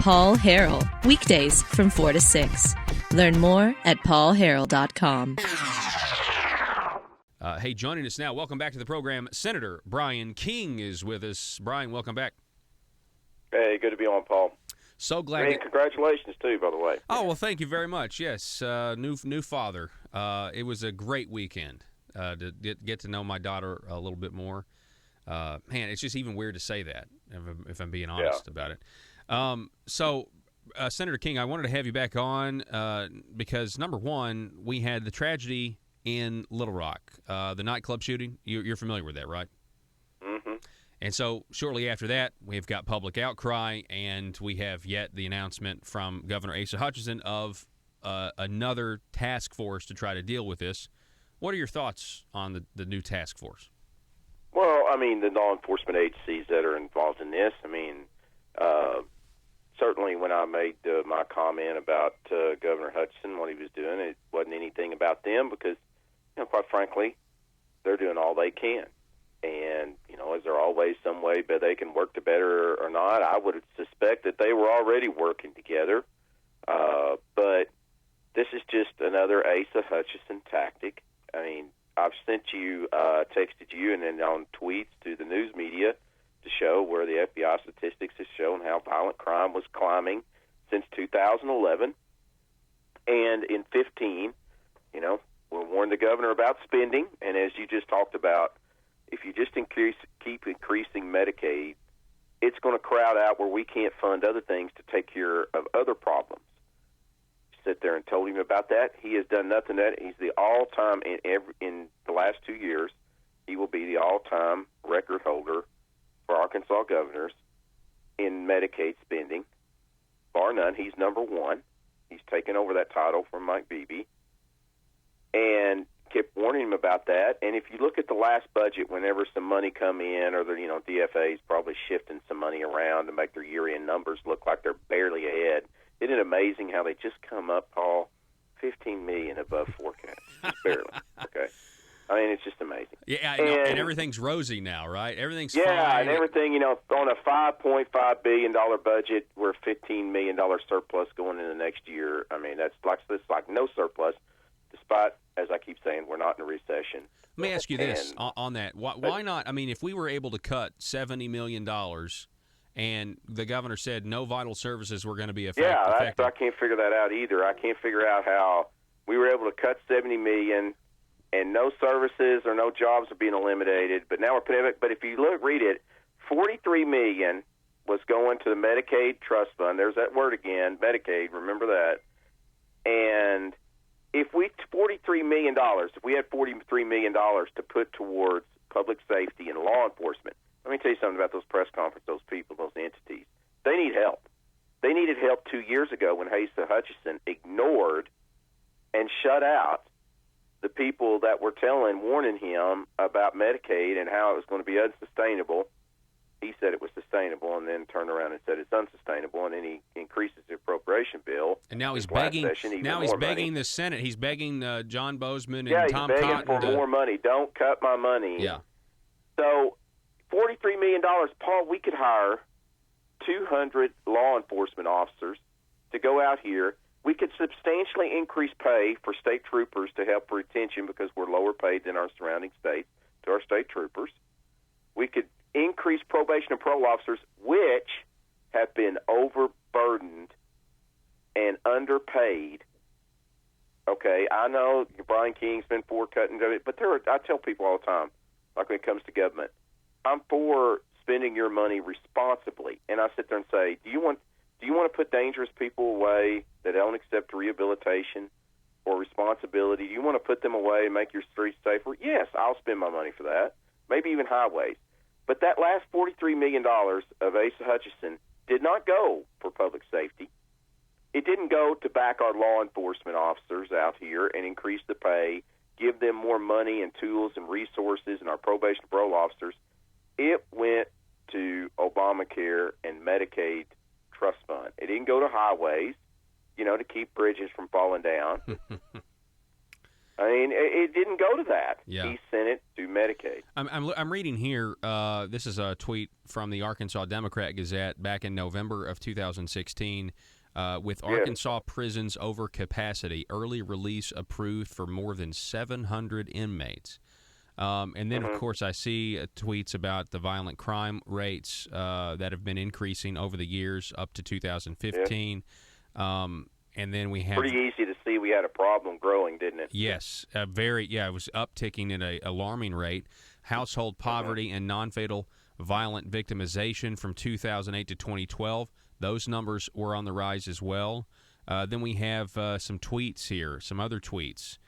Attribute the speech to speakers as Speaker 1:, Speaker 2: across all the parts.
Speaker 1: Paul Harrell, weekdays from 4 to 6. Learn more at paulharrell.com.
Speaker 2: Hey, joining us now, welcome back to the program, Senator Bryan King is with us. Bryan, welcome back.
Speaker 3: Hey, good to be on, Paul.
Speaker 2: So glad.
Speaker 3: Hey, congratulations, too, by the way.
Speaker 2: Oh, well, thank you very much. Yes, new father. It was a great weekend to get to know my daughter a little bit more. Man, it's just even weird to say that, if I'm being honest about it. So, Senator King, I wanted to have you back on because, number one, we had the tragedy in Little Rock, the nightclub shooting. You're familiar with that, right?
Speaker 3: Mm-hmm.
Speaker 2: And so shortly after that, we've got public outcry, and we have yet the announcement from Governor Asa Hutchinson of another task force to try to deal with this. What are your thoughts on the new task force?
Speaker 3: Well, I mean, the law enforcement agencies that are involved in this, I mean, certainly when I made my comment about Governor Hutchinson, what he was doing, it wasn't anything about them because, quite frankly, they're doing all they can. And, is there always some way that they can work together or not? I would suspect that they were already working together. But this is just another Asa Hutchinson tactic. I mean, I've sent you, texted you, and then on tweets to the news media to show where the FBI statistics has shown how violent crime was climbing since 2011. And in 15, we warned the governor about spending. And as you just talked about, if you just keep increasing Medicaid, it's going to crowd out where we can't fund other things to take care of other problems. Sit there and told him about that. He has done nothing. That he's the all-time in the last 2 years. He will be the all-time record holder for Arkansas governors in Medicaid spending, bar none. He's number one. He's taken over that title from Mike Beebe, and kept warning him about that. And if you look at the last budget, whenever some money come in, or the DFA's probably shifting some money around to make their year-end numbers look like they're barely ahead. Isn't it amazing how they just come up, Paul, $15 million above forecast? Barely. Okay. I mean, it's just amazing.
Speaker 2: Yeah, I know. And everything's rosy now, right? Everything's fine.
Speaker 3: And everything, on a $5.5 billion budget, we're $15 million surplus going into next year. I mean, that's like no surplus, despite, as I keep saying, we're not in a recession.
Speaker 2: Let me ask you this on that. Why not? I mean, if we were able to cut $70 million and the governor said no vital services were going to be affected.
Speaker 3: Yeah, I can't figure that out either. I can't figure out how we were able to cut $70 million and no services or no jobs are being eliminated. But now we're putting it. But if you read it, $43 million was going to the Medicaid trust fund. There's that word again, Medicaid. Remember that. And if we $43 million, if we had $43 million to put towards public safety and law enforcement, let me tell you something about those press conferences, those people, those entities. They need help. They needed help 2 years ago when Asa Hutchinson ignored and shut out the people that were warning him about Medicaid and how it was going to be unsustainable. He said it was sustainable and then turned around and said it's unsustainable, and then he increases the appropriation bill.
Speaker 2: And now he's begging. The Senate. He's begging John Bozeman and Tom
Speaker 3: Cotton.
Speaker 2: Yeah, he's begging
Speaker 3: for more money. Don't cut my money.
Speaker 2: Yeah.
Speaker 3: So $43 million, Paul, we could hire 200 law enforcement officers to go out here. We could substantially increase pay for state troopers to help retention because we're lower paid than our surrounding states to our state troopers. We could increase probation and parole officers, which have been overburdened and underpaid. Okay, I know Bryan King's been for cutting, but I tell people all the time, like when it comes to government, I'm for spending your money responsibly. And I sit there and say, do you want to put dangerous people away that don't accept rehabilitation or responsibility? Do you want to put them away and make your streets safer? Yes, I'll spend my money for that, maybe even highways. But that last $43 million of Asa Hutchinson did not go for public safety. It didn't go to back our law enforcement officers out here and increase the pay, give them more money and tools and resources, and our probation and parole officers. It went to Obamacare and Medicaid trust fund. It didn't go to highways, to keep bridges from falling down. I mean, it didn't go to that.
Speaker 2: Yeah.
Speaker 3: He sent it to Medicaid.
Speaker 2: I'm reading here. This is a tweet from the Arkansas Democrat Gazette back in November of 2016. With Arkansas prisons over capacity, early release approved for more than 700 inmates. And then, of course, I see tweets about the violent crime rates that have been increasing over the years up to 2015. And then we have...
Speaker 3: Pretty easy to see we had a problem growing, didn't it?
Speaker 2: Yes, it was upticking at an alarming rate. Household poverty and non-fatal violent victimization from 2008 to 2012. Those numbers were on the rise as well. Then we have some tweets here, some other tweets.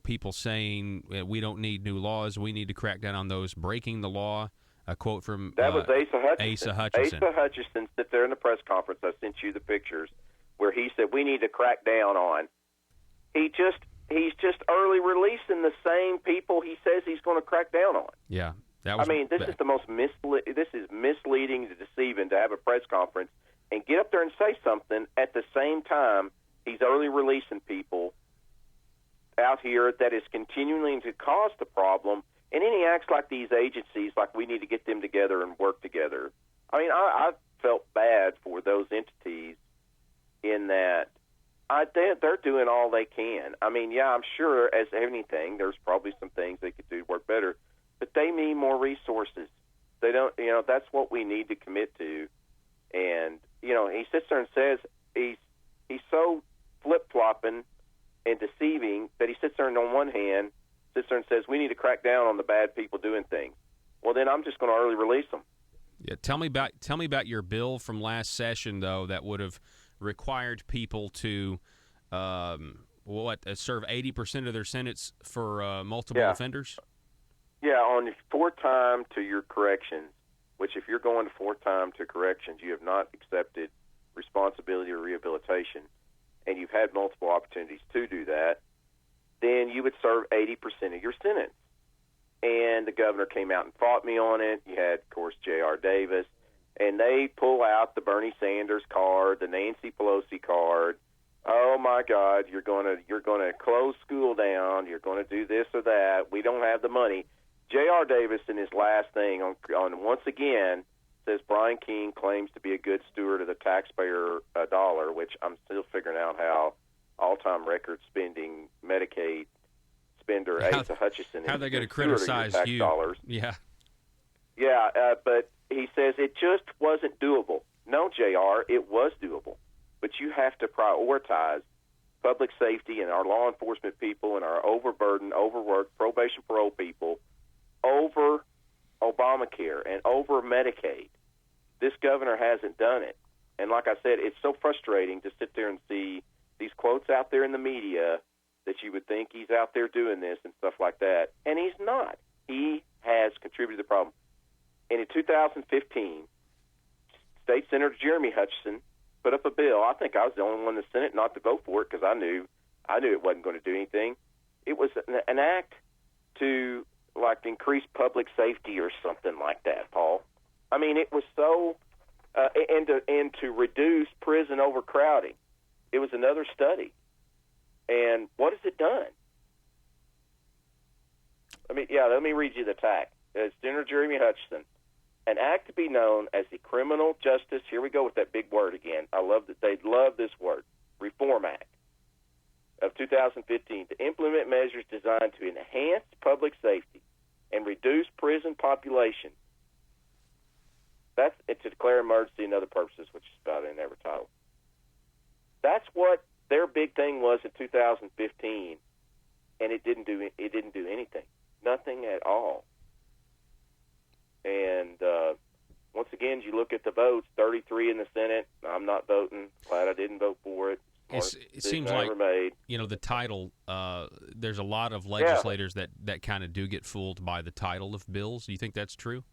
Speaker 2: People saying we don't need new laws. We need to crack down on those breaking the law. A quote from
Speaker 3: that was Asa Hutchinson.
Speaker 2: Asa Hutchinson.
Speaker 3: Asa Hutchinson sit there in the press conference. I sent you the pictures where he said we need to crack down on. He's just early releasing the same people he says he's going to crack down on.
Speaker 2: Yeah,
Speaker 3: this is the most this is misleading to deceiving to have a press conference and get up there and say something at the same time he's early releasing people out here that is continuing to cause the problem, and then he acts like these agencies, like we need to get them together and work together. I mean, I felt bad for those entities in that they're doing all they can. I mean, yeah, I'm sure as anything, there's probably some things they could do to work better, but they need more resources. They don't, that's what we need to commit to. And, he sits there and says he's so flip-flopping and deceiving that he sits there and on one hand sits there and says we need to crack down on the bad people doing things. Well, then I'm just going to early release them.
Speaker 2: Yeah, tell me about your bill from last session though that would have required people to serve 80% of their sentence for multiple offenders.
Speaker 3: Yeah, on 4 time to your corrections, which if you're going to 4 time to corrections, you have not accepted responsibility or rehabilitation, and you've had multiple opportunities to do that, then you would serve 80% of your sentence. And the governor came out and fought me on it. You had, of course, J.R. Davis, and they pull out the Bernie Sanders card, the Nancy Pelosi card. Oh my God, you're going to close school down. You're going to do this or that. We don't have the money. J.R. Davis, in his last thing on once again, says Bryan King claims to be a good steward of the taxpayer dollar, which I'm still figuring out how all-time record spending Medicaid spender Asa Hutchinson
Speaker 2: how are they going to criticize you?
Speaker 3: Dollars.
Speaker 2: Yeah,
Speaker 3: but he says it just wasn't doable. No, JR, it was doable, but you have to prioritize public safety and our law enforcement people and our overburdened, overworked probation parole people over Obamacare and over Medicaid. This governor hasn't done it. And like I said, it's so frustrating to sit there and see these quotes out there in the media that you would think he's out there doing this and stuff like that. And he's not. He has contributed to the problem. And in 2015, State Senator Jeremy Hutchinson put up a bill. I think I was the only one in the Senate not to vote for it because I knew it wasn't going to do anything. It was an act to increase public safety or something like that, Paul. I mean, it was so and to reduce prison overcrowding. It was another study. And what has it done? Let me read you the tack. It's Senator Jeremy Hutchinson. An act to be known as the Criminal Justice, here we go with that big word again. I love that they love this word, Reform Act of 2015, to implement measures designed to enhance public safety and reduce prison population. That's to declare emergency and other purposes, which is about in every title. That's what their big thing was in 2015, and it didn't do anything, nothing at all. And once again, you look at the votes: 33 in the Senate. I'm not voting. Glad I didn't vote for it.
Speaker 2: It seems like the title. There's a lot of legislators that kind of do get fooled by the title of bills. Do you think that's true?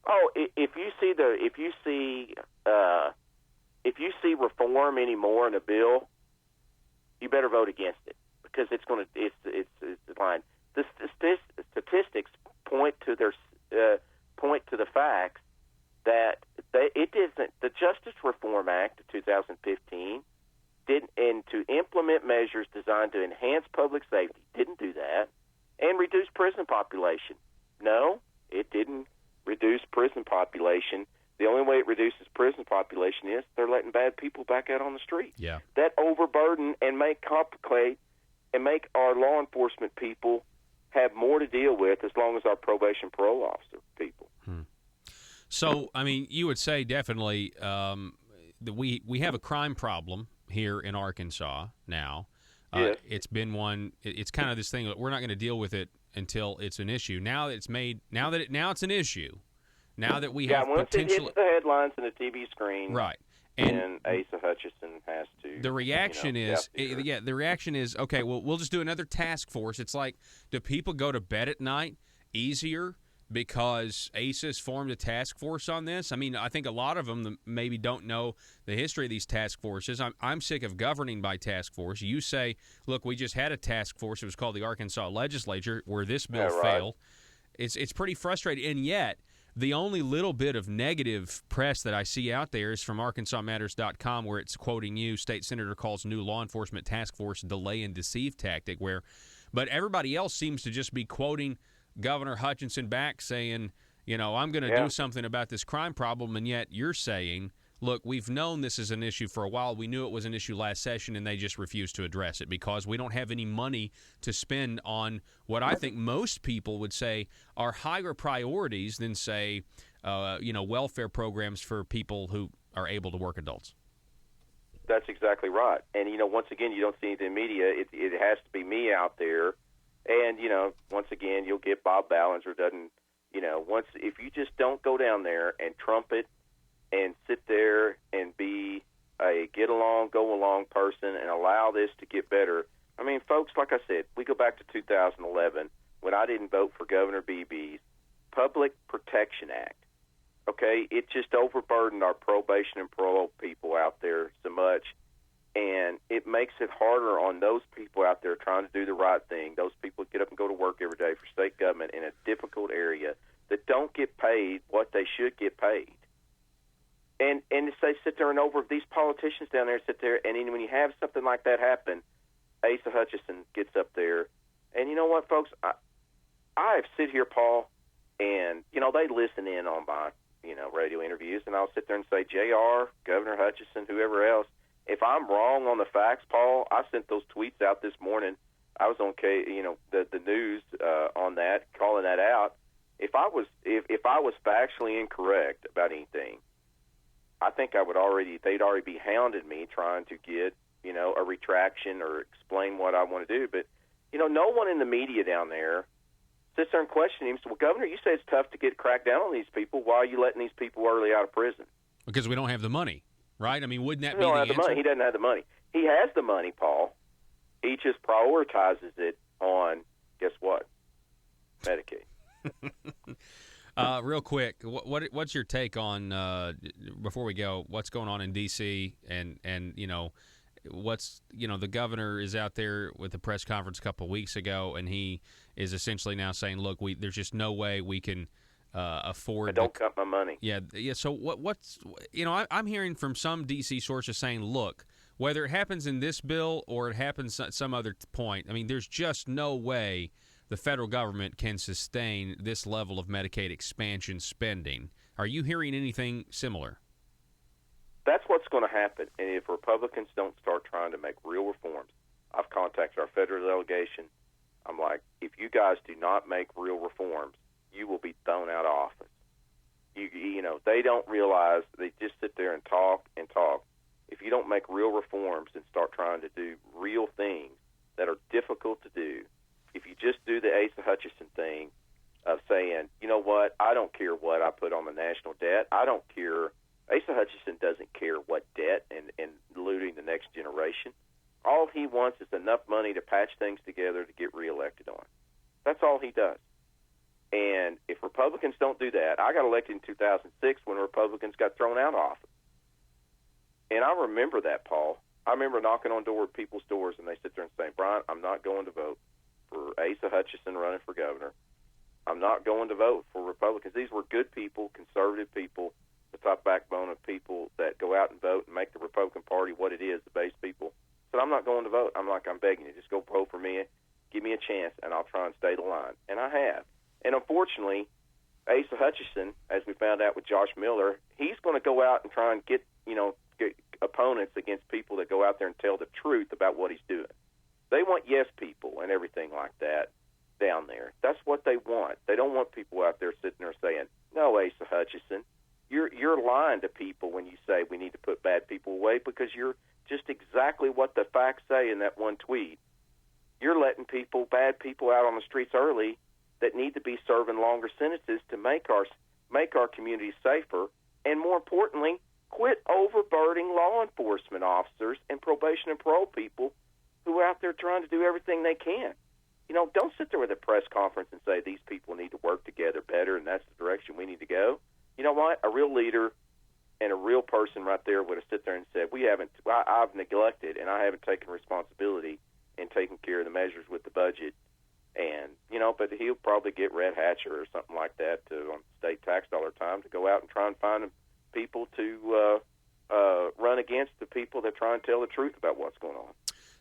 Speaker 3: Oh, if you see reform anymore in a bill, you better vote against it because it's going to it's the line. The statistics point to the fact that it isn't the Justice Reform Act of 2015 didn't, and to implement measures designed to enhance public safety, didn't do that. and reduce prison population. No, it didn't reduce prison population. The only way it reduces prison population is they're letting bad people back out on the street.
Speaker 2: Yeah.
Speaker 3: That overburden and complicate and make our law enforcement people have more to deal with as long as our probation parole officer people.
Speaker 2: So, I mean, you would say definitely that we have a crime problem here in Arkansas now.
Speaker 3: Yes.
Speaker 2: It's been one. It's kind of this thing that we're not going to deal with it until it's an issue. Now that it's made. Now it's an issue. Now that we have
Speaker 3: once
Speaker 2: potential.
Speaker 3: it hits the headlines and the TV screen,
Speaker 2: right?
Speaker 3: And Asa Hutchinson has to.
Speaker 2: The reaction the reaction is okay. Well, we'll just do another task force. It's like, do people go to bed at night easier because ASA's formed a task force on this? I mean, I think a lot of them maybe don't know the history of these task forces. I'm sick of governing by task force. You say, look, we just had a task force. It was called the Arkansas Legislature where this bill failed. It's pretty frustrating, and yet the only little bit of negative press that I see out there is from ArkansasMatters.com, where it's quoting you. State Senator calls new law enforcement task force delay and deceive tactic. But everybody else seems to just be quoting Governor Hutchinson back, saying, I'm going to do something about this crime problem, and yet you're saying, look, we've known this is an issue for a while. We knew it was an issue last session, and they just refused to address it because we don't have any money to spend on what I think most people would say are higher priorities than, say, welfare programs for people who are able to work adults.
Speaker 3: That's exactly right. And, once again, you don't see it in the media. It has to be me out there. And, once again, you'll get Bob Ballinger doesn't, if you just don't go down there and trumpet and sit there and be a get-along, go-along person and allow this to get better. I mean, folks, like I said, we go back to 2011 when I didn't vote for Governor Beebe's Public Protection Act. Okay, it just overburdened our probation and parole people out there so much, and it makes it harder on those people out there trying to do the right thing, those people that get up and go to work every day for state government in a difficult area that don't get paid what they should get paid. And they sit there and over these politicians down there sit there, and then when you have something like that happen, Asa Hutchinson gets up there, and you know what, folks, I sit here, Paul, and they listen in on my radio interviews, and I'll sit there and say, JR, Governor Hutchinson, whoever else, if I'm wrong on the facts, Paul, I sent those tweets out this morning. I was on the news on that, calling that out. If I was factually incorrect about anything, I think they'd already be hounding me trying to get, a retraction or explain what I want to do. But, no one in the media down there sits there and questions him. So, well, Governor, you say it's tough to crack down on these people. Why are you letting these people early out of prison?
Speaker 2: Because we don't have the money, right? I mean, wouldn't that be
Speaker 3: the
Speaker 2: answer?
Speaker 3: Money. He doesn't have the money. He has the money, Paul. He just prioritizes it on, guess what? Medicaid.
Speaker 2: Real quick, what's your take on before we go? What's going on in D.C. and what's the governor is out there with a press conference a couple of weeks ago, and he is essentially now saying, look, there's just no way we can afford.
Speaker 3: I don't cut my money.
Speaker 2: Yeah. So what's I'm hearing from some D.C. sources saying, look, whether it happens in this bill or it happens at some other point, I mean, there's just no way the federal government can sustain this level of Medicaid expansion spending. Are you hearing anything similar?
Speaker 3: That's what's going to happen. And if Republicans don't start trying to make real reforms, I've contacted our federal delegation. I'm like, if you guys do not make real reforms, you will be thrown out of office. They don't realize, they just sit there and talk and talk. If you don't make real reforms and start trying to do real things that are difficult to do, if you just do the Asa Hutchinson thing of saying, you know what, I don't care what I put on the national debt. I don't care. Asa Hutchinson doesn't care what debt and looting the next generation. All he wants is enough money to patch things together to get reelected on. That's all he does. And if Republicans don't do that, I got elected in 2006 when Republicans got thrown out of office. And I remember that, Paul. I remember knocking on people's doors, and they sit there and saying, Bryan, I'm not going to vote for Asa Hutchinson running for governor. I'm not going to vote for Republicans. These were good people, conservative people, the top backbone of people that go out and vote and make the Republican Party what it is, the base people. Said, I'm not going to vote. I'm begging you, just go vote for me. give me a chance, and I'll try and stay the line. And I have. And unfortunately, Asa Hutchinson, as we found out with Josh Miller, he's going to go out and try and get opponents against people that go out there and tell the truth about what he's doing. They want yes people and everything like that down there. That's what they want. They don't want people out there sitting there saying, no, Asa Hutchinson, you're lying to people when you say we need to put bad people away, because you're just exactly what the facts say in that one tweet. You're letting bad people out on the streets early that need to be serving longer sentences to make our communities safer, and more importantly, quit overburdening law enforcement officers and probation and parole people who are out there trying to do everything they can. Don't sit there with a press conference and say these people need to work together better and that's the direction we need to go. You know what? A real leader and a real person right there would have sit there and said, I've neglected and I haven't taken responsibility in taking care of the measures with the budget. And, but he'll probably get Red Hatcher or something like that on state tax dollar time to go out and try and find people to run against the people that try and tell the truth about what's going on.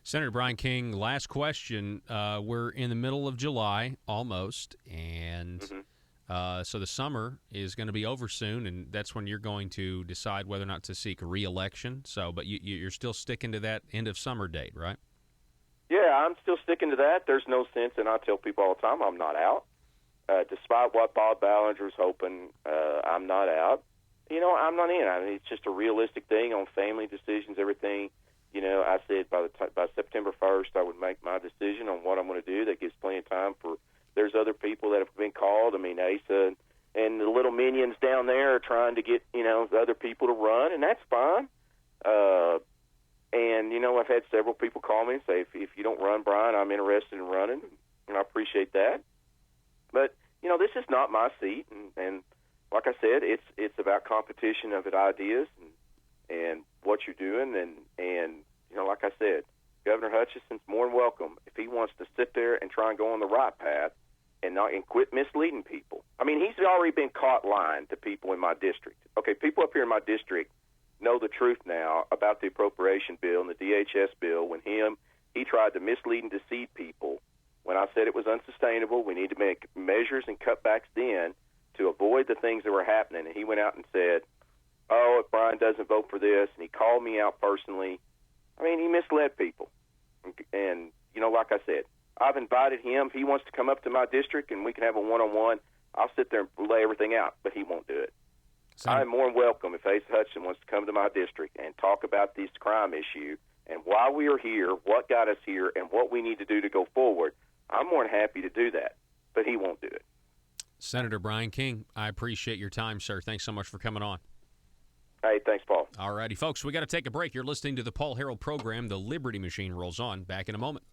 Speaker 2: Senator Bryan King, last question. We're in the middle of July almost, and so the summer is going to be over soon, and that's when you're going to decide whether or not to seek re-election. But you're still sticking to that end of summer date, right?
Speaker 3: Yeah, I'm still sticking to that. There's no sense, and I tell people all the time, I'm not out. Despite what Bob Ballinger's hoping, I'm not out. I'm not in. It's just a realistic thing on family decisions, everything. I said by September 1st, I would make my decision on what I'm going to do. That gives plenty of time for. There's other people that have been called. Asa and the little minions down there are trying to get other people to run, and that's fine. And I've had several people call me and say, if you don't run, Bryan, I'm interested in running, and I appreciate that. But this is not my seat, and like I said, it's about competition of ideas and what you're doing, and like I said, Governor Hutchinson's more than welcome if he wants to sit there and try and go on the right path and quit misleading people. He's already been caught lying to people in my district. Okay, people up here in my district know the truth now about the appropriation bill and the DHS bill when he tried to mislead and deceive people when I said it was unsustainable. We need to make measures and cutbacks then to avoid the things that were happening. And he went out and said, if Bryan doesn't vote for this, and he called me out personally. He misled people. And, like I said, I've invited him. If he wants to come up to my district and we can have a one-on-one, I'll sit there and lay everything out, but he won't do it. I'm more than welcome if Asa Hutchinson wants to come to my district and talk about this crime issue and why we are here, what got us here, and what we need to do to go forward. I'm more than happy to do that, but he won't do it.
Speaker 2: Senator Bryan King, I appreciate your time, sir. Thanks so much for coming on.
Speaker 3: Hey, thanks, Paul.
Speaker 2: All righty, folks, we got to take a break. You're listening to the Paul Harrell program. The Liberty Machine rolls on. Back in a moment.